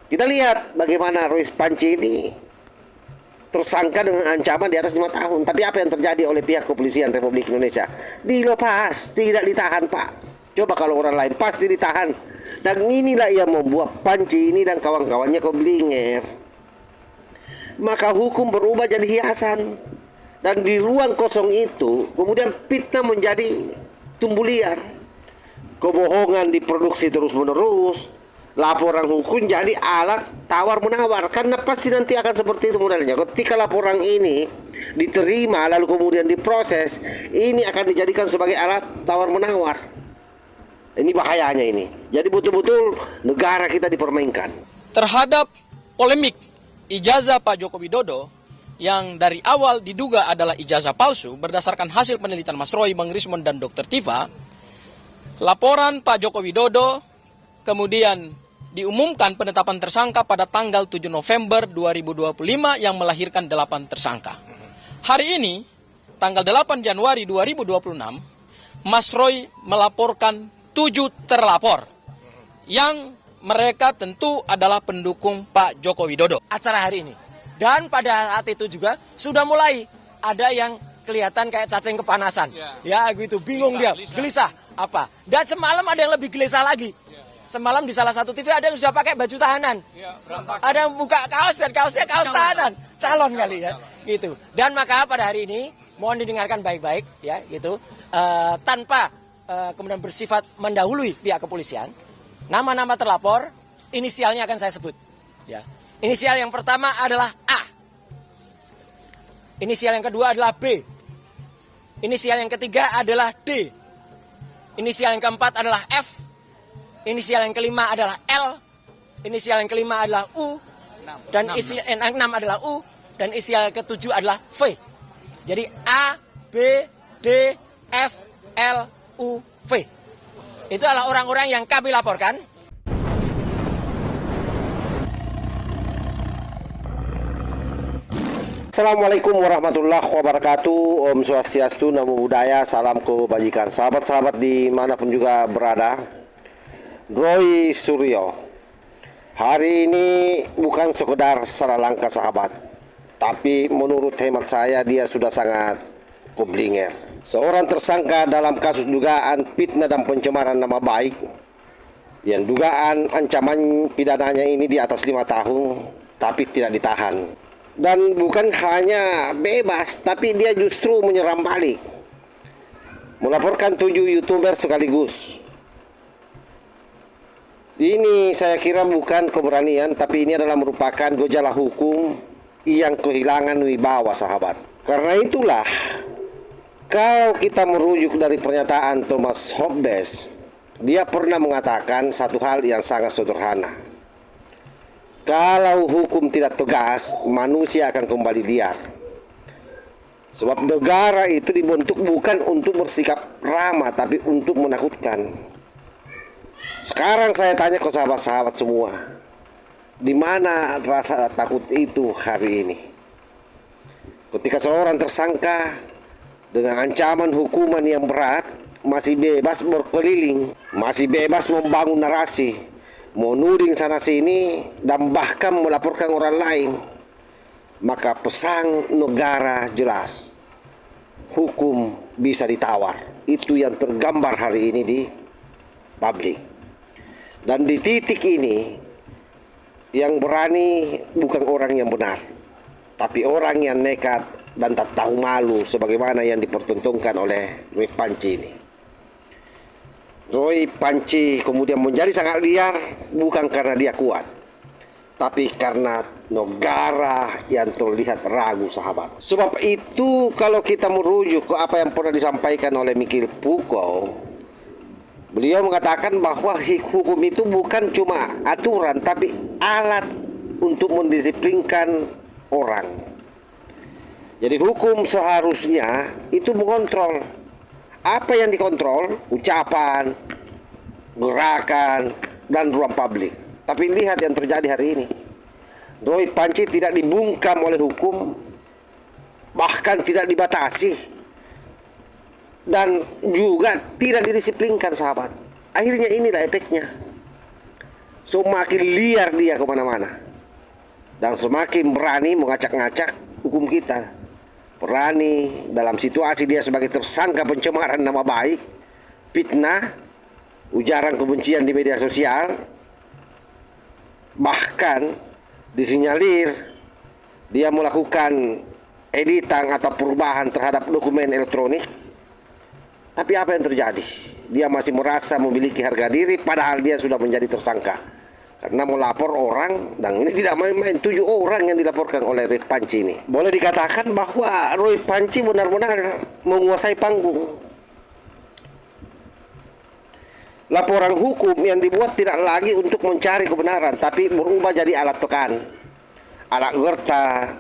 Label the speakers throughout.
Speaker 1: Kita lihat bagaimana Roy Panci ini tersangka dengan ancaman di atas 5 tahun. Tapi apa yang terjadi oleh pihak kepolisian Republik Indonesia? Dilepas, tidak ditahan, Pak. Coba kalau orang lain pasti ditahan. Dan inilah yang membuat Panci ini dan kawan-kawannya keblinger. Maka hukum berubah jadi hiasan. Dan di ruang kosong itu kemudian fitnah menjadi tumbuh liar. Kebohongan diproduksi terus-menerus. Laporan hukum jadi alat tawar-menawar. Karena pasti nanti akan seperti itu modelnya. Ketika laporan ini diterima lalu kemudian diproses, ini akan dijadikan sebagai alat tawar-menawar. Ini bahayanya ini. Jadi betul-betul negara kita dipermainkan.
Speaker 2: Terhadap polemik ijazah Pak Joko Widodo yang dari awal diduga adalah ijazah palsu berdasarkan hasil penelitian Mas Roy, Bang Rismon, dan Dr. Tifa, laporan Pak Joko Widodo kemudian diumumkan penetapan tersangka pada tanggal 7 November 2025 yang melahirkan 8 tersangka. Hari ini, tanggal 8 Januari 2026, Mas Roy melaporkan 7 terlapor yang mereka tentu adalah pendukung Pak Joko Widodo.
Speaker 3: Acara hari ini. Dan pada saat itu juga sudah mulai ada yang kelihatan kayak cacing kepanasan. Ya gitu, bingung dia, gelisah. Apa? Dan semalam ada yang lebih gelisah lagi. Semalam di salah satu TV ada yang sudah pakai baju tahanan. Ada yang buka kaos dan kaosnya kaos tahanan. Calon kali ya. Gitu. Dan maka pada hari ini mohon didengarkan baik-baik ya gitu. Tanpa kemudian bersifat mendahului pihak kepolisian. Nama-nama terlapor inisialnya akan saya sebut. Ya. Inisial yang pertama adalah A. Inisial yang kedua adalah B. Inisial yang ketiga adalah D. Inisial yang keempat adalah F. Inisial yang kelima adalah L, inisial yang kelima adalah U, dan inisial yang keenam adalah U, dan inisial yang ketujuh adalah V. Jadi A, B, D, F, L, U, V. Itu adalah orang-orang yang kami laporkan.
Speaker 1: Assalamualaikum warahmatullahi wabarakatuh. Om Swastiastu, Namo Buddhaya, salam kebajikan. Sahabat-sahabat dimanapun juga berada, Roy Suryo hari ini bukan sekedar salah langkah sahabat, tapi menurut hemat saya dia sudah sangat keblinger. Seorang tersangka dalam kasus dugaan fitnah dan pencemaran nama baik, yang dugaan ancaman pidananya ini di atas 5 tahun, tapi tidak ditahan. Dan bukan hanya bebas, tapi dia justru menyerang balik, melaporkan 7 YouTuber sekaligus. Ini saya kira bukan keberanian, tapi ini adalah merupakan gejala hukum yang kehilangan wibawa sahabat. Karena itulah, kalau kita merujuk dari pernyataan Thomas Hobbes, dia pernah mengatakan satu hal yang sangat sederhana. Kalau hukum tidak tegas, manusia akan kembali liar. Sebab negara itu dibentuk bukan untuk bersikap ramah, tapi untuk menakutkan. Sekarang saya tanya ke sahabat-sahabat semua, di mana rasa takut itu hari ini? Ketika seorang tersangka dengan ancaman hukuman yang berat masih bebas berkeliling, masih bebas membangun narasi, menuding sana sini dan bahkan melaporkan orang lain, maka pesan negara jelas, hukum bisa ditawar. Itu yang tergambar hari ini di publik. Dan di titik ini, yang berani bukan orang yang benar, tapi orang yang nekat dan tak tahu malu, sebagaimana yang dipertontonkan oleh Roy Panci ini. Roy Panci kemudian menjadi sangat liar, bukan karena dia kuat, tapi karena negara yang terlihat ragu sahabat. Sebab itu kalau kita merujuk ke apa yang pernah disampaikan oleh Mikhail Foucault, beliau mengatakan bahwa hukum itu bukan cuma aturan, tapi alat untuk mendisiplinkan orang. Jadi hukum seharusnya itu mengontrol. Apa yang dikontrol? Ucapan, gerakan, dan ruang publik. Tapi lihat yang terjadi hari ini. Roy Panci tidak dibungkam oleh hukum, bahkan tidak dibatasi, dan juga tidak didisiplinkan sahabat. Akhirnya inilah efeknya. semakin liar dia kemana-mana. Dan semakin berani mengacak-ngacak hukum kita. Berani dalam situasi dia sebagai tersangka pencemaran nama baik, fitnah, ujaran kebencian di media sosial, bahkan disinyalir dia melakukan editan atau perubahan terhadap dokumen elektronik. Tapi apa yang terjadi? Dia masih merasa memiliki harga diri padahal dia sudah menjadi tersangka. Karena melapor orang, dan ini tidak main-main, 7 orang yang dilaporkan oleh Roy Panci ini. Boleh dikatakan bahwa Roy Panci benar-benar menguasai panggung. Laporan hukum yang dibuat tidak lagi untuk mencari kebenaran, tapi berubah jadi alat tekan, alat gerta,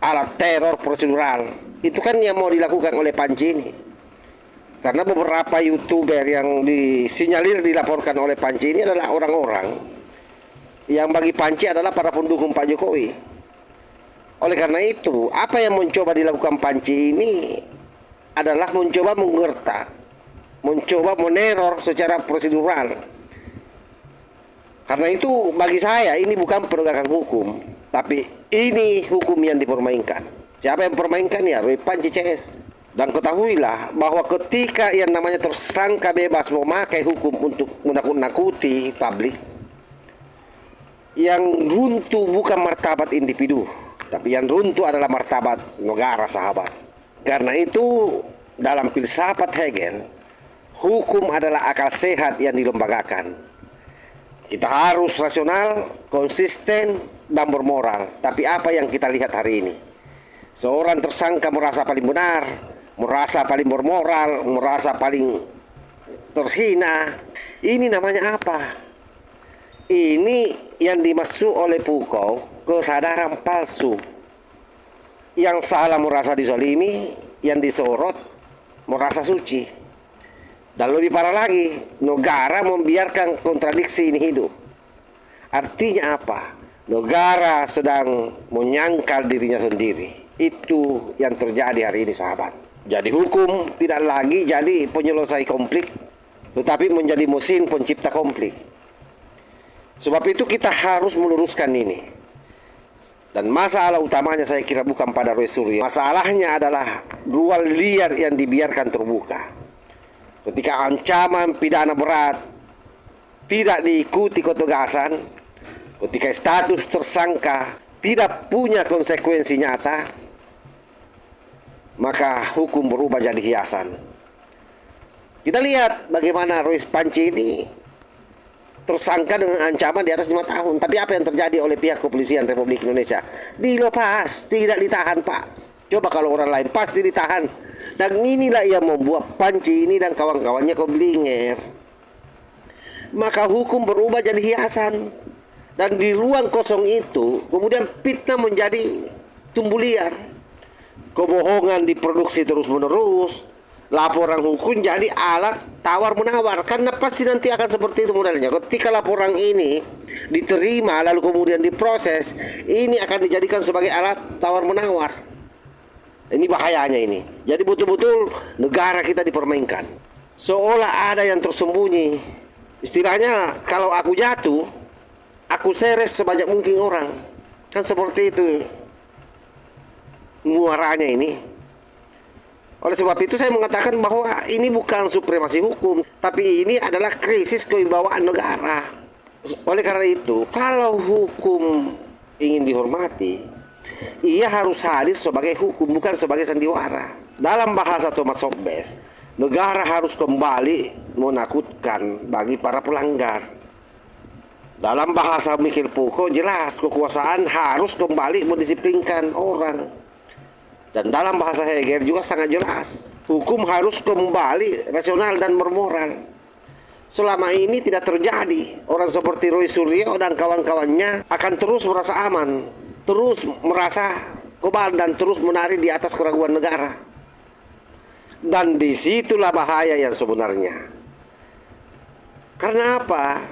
Speaker 1: alat teror prosedural. Itu kan yang mau dilakukan oleh Panci ini. Karena beberapa YouTuber yang disinyalir dilaporkan oleh Panci ini adalah orang-orang yang bagi Panci adalah para pendukung Pak Jokowi. Oleh karena itu, apa yang mencoba dilakukan Panci ini adalah mencoba menggertak, mencoba meneror secara prosedural. Karena itu bagi saya ini bukan penegakan hukum, tapi ini hukum yang dipermainkan. Siapa yang permainkan? Ya Roy Panci CS. Dan ketahuilah bahwa ketika yang namanya tersangka bebas memakai hukum untuk menakut-nakuti publik, yang runtuh bukan martabat individu, tapi yang runtuh adalah martabat negara, sahabat. Karena itu dalam filsafat Hegel, hukum adalah akal sehat yang dilembagakan. Kita harus rasional, konsisten, dan bermoral. Tapi apa yang kita lihat hari ini? Seorang tersangka merasa paling benar, merasa paling bermoral, merasa paling terhina. Ini namanya apa? Ini yang dimaksud oleh Foucault kesadaran palsu. Yang salah merasa dizalimi, yang disorot merasa suci. Dan lebih parah lagi, negara membiarkan kontradiksi ini hidup. Artinya apa? Negara sedang menyangkal dirinya sendiri. Itu yang terjadi hari ini, sahabat. Jadi hukum tidak lagi jadi penyelesai konflik, tetapi menjadi mesin pencipta konflik. Sebab itu kita harus meluruskan ini. Dan masalah utamanya saya kira bukan pada Roy Suryo. Masalahnya adalah ruang liar yang dibiarkan terbuka. Ketika ancaman pidana berat tidak diikuti ketegasan, ketika status tersangka tidak punya konsekuensi nyata, maka hukum berubah jadi hiasan. Kita lihat bagaimana Roy Panci ini tersangka dengan ancaman di atas 5 tahun. Tapi apa yang terjadi oleh pihak kepolisian Republik Indonesia? Dilepas, tidak ditahan, Pak. Coba kalau orang lain pasti ditahan. Dan inilah yang membuat Panci ini dan kawan-kawannya keblinger. Maka hukum berubah jadi hiasan. Dan di ruang kosong itu kemudian fitnah menjadi tumbuh liar. Kebohongan diproduksi terus-menerus. Laporan hukum jadi alat tawar-menawar. Karena pasti nanti akan seperti itu modelnya. Ketika laporan ini diterima lalu kemudian diproses, ini akan dijadikan sebagai alat tawar-menawar. Ini bahayanya ini. Jadi betul-betul negara kita dipermainkan. Seolah ada yang tersembunyi. Istilahnya kalau aku jatuh, aku seres sebanyak mungkin orang. Kan seperti itu muaranya ini. Oleh sebab itu saya mengatakan bahwa ini bukan supremasi hukum, tapi ini adalah krisis kewibawaan negara. Oleh karena itu, kalau hukum ingin dihormati, ia harus hadir sebagai hukum, bukan sebagai sandiwara. Dalam bahasa Thomas Hobbes, negara harus kembali menakutkan bagi para pelanggar. Dalam bahasa Michael Foucault jelas kekuasaan harus kembali mendisiplinkan orang. Dan dalam bahasa Hegel juga sangat jelas, hukum harus kembali rasional dan bermoral. Selama ini tidak terjadi. Orang seperti Roy Suryo dan kawan-kawannya akan terus merasa aman, terus merasa kebal dan terus menari di atas keraguan negara. Dan disitulah bahaya yang sebenarnya. Karena apa?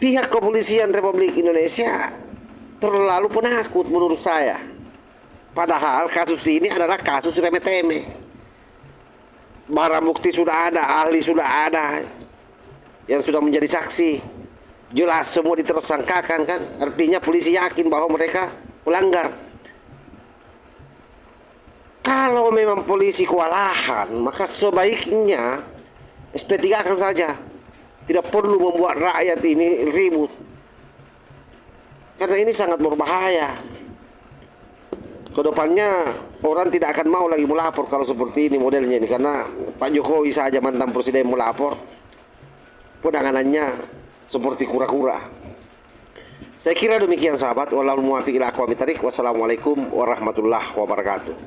Speaker 1: Pihak kepolisian Republik Indonesia terlalu penakut menurut saya. Padahal kasus ini adalah kasus remeh-temeh. Barang bukti sudah ada, ahli sudah ada yang sudah menjadi saksi. jelas semua ditersangkakan kan, artinya polisi yakin bahwa mereka melanggar. Kalau memang polisi kewalahan, maka sebaiknya SP3 kan saja, tidak perlu membuat rakyat ini ribut, karena ini sangat berbahaya. Kedepannya orang tidak akan mau lagi melapor kalau seperti ini modelnya ini, karena Pak Jokowi saja mantan presiden melapor, penanganannya seperti kura-kura. Saya kira demikian sahabat. Wassalamualaikum warahmatullahi wabarakatuh.